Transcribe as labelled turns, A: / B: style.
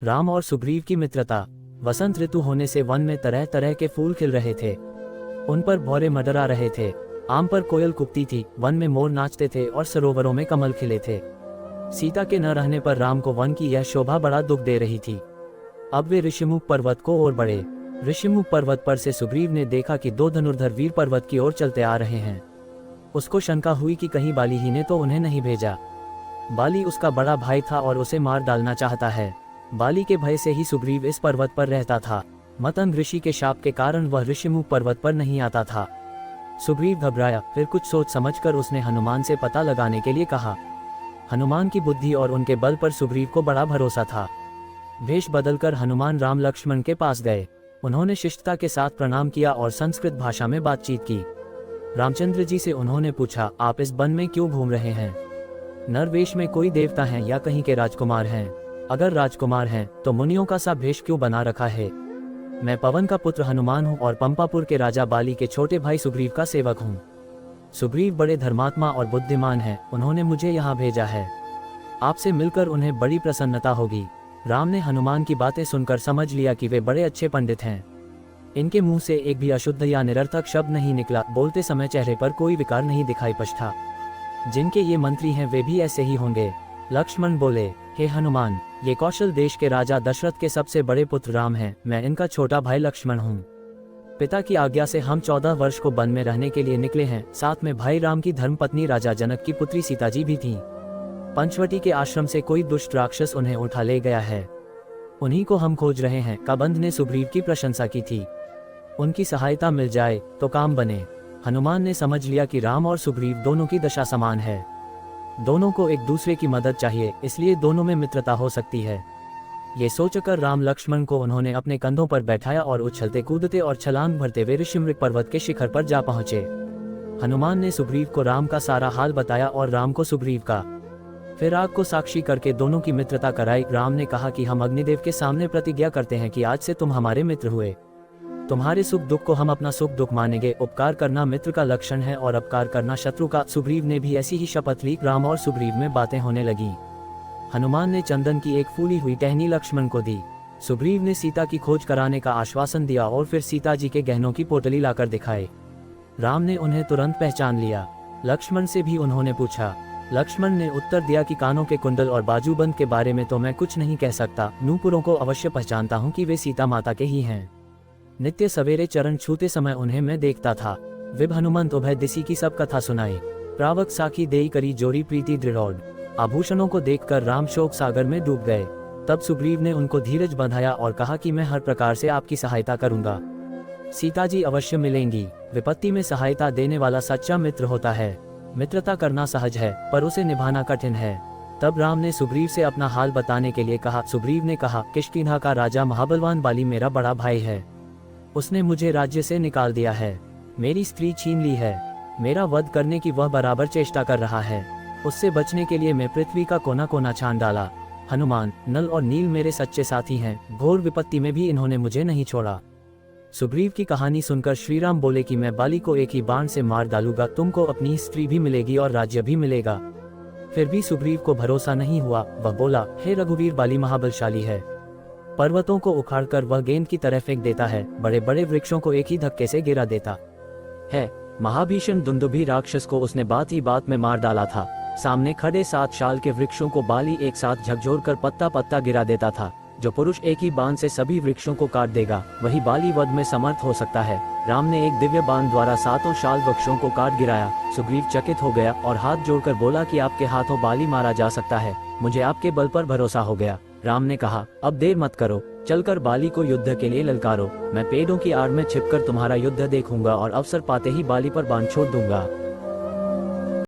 A: राम और सुग्रीव की मित्रता। वसंत ऋतु होने से वन में तरह तरह के फूल खिल रहे थे। उन पर भौरे मंडरा रहे थे। आम पर कोयल कूकती थी, वन में मोर नाचते थे और सरोवरों में कमल खिले थे। सीता के न रहने पर राम को वन की यह शोभा बड़ा दुख दे रही थी। अब वे ऋषिमुख पर्वत को ओर बढ़े। ऋषिमुख पर्वत पर से सुग्रीव ने देखा कि दो धनुर्धर वीर पर्वत की ओर चलते आ रहे हैं। उसको शंका हुई कि कहीं बाली ही ने तो उन्हें नहीं भेजा। बाली उसका बड़ा भाई था और उसे मार डालना चाहता है। बाली के भय से ही सुग्रीव इस पर्वत पर रहता था। मतंग ऋषि के शाप के कारण वह ऋषिमुख पर्वत पर नहीं आता था। सुग्रीव घबराया, फिर कुछ सोच समझकर उसने हनुमान से पता लगाने के लिए कहा। हनुमान की बुद्धि और उनके बल पर सुग्रीव को बड़ा भरोसा था। वेश बदलकर हनुमान राम लक्ष्मण के पास गए। उन्होंने शिष्टता के साथ प्रणाम किया और संस्कृत भाषा में बातचीत की। रामचंद्र जी से उन्होंने पूछा, आप इस वन में क्यों घूम रहे हैं? नरवेश में कोई देवता हैं या कहीं के राजकुमार हैं? अगर राजकुमार हैं तो मुनियों का सा भेष क्यों बना रखा है? मैं पवन का पुत्र हनुमान हूँ और पंपापुर के राजा बाली के छोटे भाई सुग्रीव का सेवक हूँ। सुग्रीव बड़े धर्मात्मा और बुद्धिमान हैं, उन्होंने मुझे यहाँ भेजा है। आपसे मिलकर उन्हें बड़ी प्रसन्नता होगी। राम ने हनुमान की बातें सुनकर समझ लिया कि वे बड़े अच्छे पंडित हैं। इनके मुंह से एक भी अशुद्ध या निरर्थक शब्द नहीं निकला। बोलते समय चेहरे पर कोई विकार नहीं दिखाई पड़ता। जिनके ये मंत्री हैं वे भी ऐसे ही होंगे। लक्ष्मण बोले, हे हनुमान, ये कौशल देश के राजा दशरथ के सबसे बड़े पुत्र राम हैं। मैं इनका छोटा भाई लक्ष्मण हूँ। पिता की आज्ञा से हम 14 वर्ष को वन में रहने के लिए निकले हैं। साथ में भाई राम की धर्मपत्नी राजा जनक की पुत्री सीता जी भी थीं। पंचवटी के आश्रम से कोई दुष्ट राक्षस उन्हें उठा ले गया है। उन्हीं को हम खोज रहे हैं। काबंध ने सुग्रीव की प्रशंसा की थी। उनकी सहायता मिल जाए तो काम बने। हनुमान ने समझ लिया कि राम और सुग्रीव दोनों की दशा समान है। दोनों को एक दूसरे की मदद चाहिए, इसलिए दोनों में मित्रता हो सकती है। ये सोचकर राम लक्ष्मण को उन्होंने अपने कंधों पर बैठाया और उछलते कूदते और छलांग भरते हुए ऋषिमृग पर्वत के शिखर पर जा पहुंचे। हनुमान ने सुग्रीव को राम का सारा हाल बताया और राम को सुग्रीव का। फिर आग को साक्षी करके दोनों की मित्रता कराई। राम ने कहा कि हम अग्निदेव के सामने प्रतिज्ञा करते हैं कि आज से तुम हमारे मित्र हुए। तुम्हारे सुख दुख को हम अपना सुख दुख मानेंगे। उपकार करना मित्र का लक्षण है और अपकार करना शत्रु का। सुग्रीव ने भी ऐसी ही शपथ ली। राम और सुग्रीव में बातें होने लगी। हनुमान ने चंदन की एक फूली हुई टहनी लक्ष्मण को दी। सुग्रीव ने सीता की खोज कराने का आश्वासन दिया और फिर सीता जी के गहनों की पोटली लाकर दिखाए। राम ने उन्हें तुरंत पहचान लिया। लक्ष्मण से भी उन्होंने पूछा। लक्ष्मण ने उत्तर दिया कि कानों के कुंडल और बाजूबंद के बारे में तो मैं कुछ नहीं कह सकता। नूपुरों को अवश्य पहचानता हूँ कि वे सीता माता के ही हैं। नित्य सवेरे चरण छूते समय उन्हें मैं देखता था। विभ हनुमंत उभय दिशि की सब कथा सुनाई। प्रावक साखी देई करी जोरी प्रीति दृढ़। आभूषणों को देखकर राम शोक सागर में डूब गए। तब सुग्रीव ने उनको धीरज बंधाया और कहा कि मैं हर प्रकार से आपकी सहायता करूंगा। सीता जी अवश्य मिलेंगी। विपत्ति में सहायता देने वाला सच्चा मित्र होता है। मित्रता करना सहज है पर उसे निभाना कठिन है। तब राम ने सुग्रीव से अपना हाल बताने के लिए कहा। सुग्रीव ने कहा, किष्किंधा का राजा महाबलवान बाली मेरा बड़ा भाई है। उसने मुझे राज्य से निकाल दिया है। मेरी स्त्री छीन ली है। मेरा वध करने की वह बराबर चेष्टा कर रहा है। उससे बचने के लिए मैं पृथ्वी का कोना कोना छान डाला। हनुमान, नल और नील मेरे सच्चे साथी हैं। घोर विपत्ति में भी इन्होंने मुझे नहीं छोड़ा। सुग्रीव की कहानी सुनकर श्रीराम बोले कि मैं बाली को एक ही बाण से मार डालूंगा। तुमको अपनी स्त्री भी मिलेगी और राज्य भी मिलेगा। फिर भी सुग्रीव को भरोसा नहीं हुआ। वह बोला, हे रघुवीर, बाली महाबलशाली है। पर्वतों को उखाड़कर वह गेंद की तरह फेंक देता है। बड़े बड़े वृक्षों को एक ही धक्के से गिरा देता है। महाभीषण दुंदुभी राक्षस को उसने बात ही बात में मार डाला था। सामने खड़े 7 शाल के वृक्षों को बाली एक साथ झकझोरकर पत्ता पत्ता गिरा देता था। जो पुरुष एक ही बाण से सभी वृक्षों को काट देगा वही बाली वध में समर्थ हो सकता है। राम ने एक दिव्य बाण द्वारा 7 शाल वृक्षों को काट गिराया। सुग्रीव चकित हो गया और हाथ जोड़कर बोला कि आपके हाथों बाली मारा जा सकता है। मुझे आपके बल पर भरोसा हो गया। राम ने कहा, अब देर मत करो, चलकर बाली को युद्ध के लिए ललकारो। मैं पेड़ों की आड़ में छिपकर तुम्हारा युद्ध देखूंगा और अवसर पाते ही बाली पर बाण छोड़ दूंगा।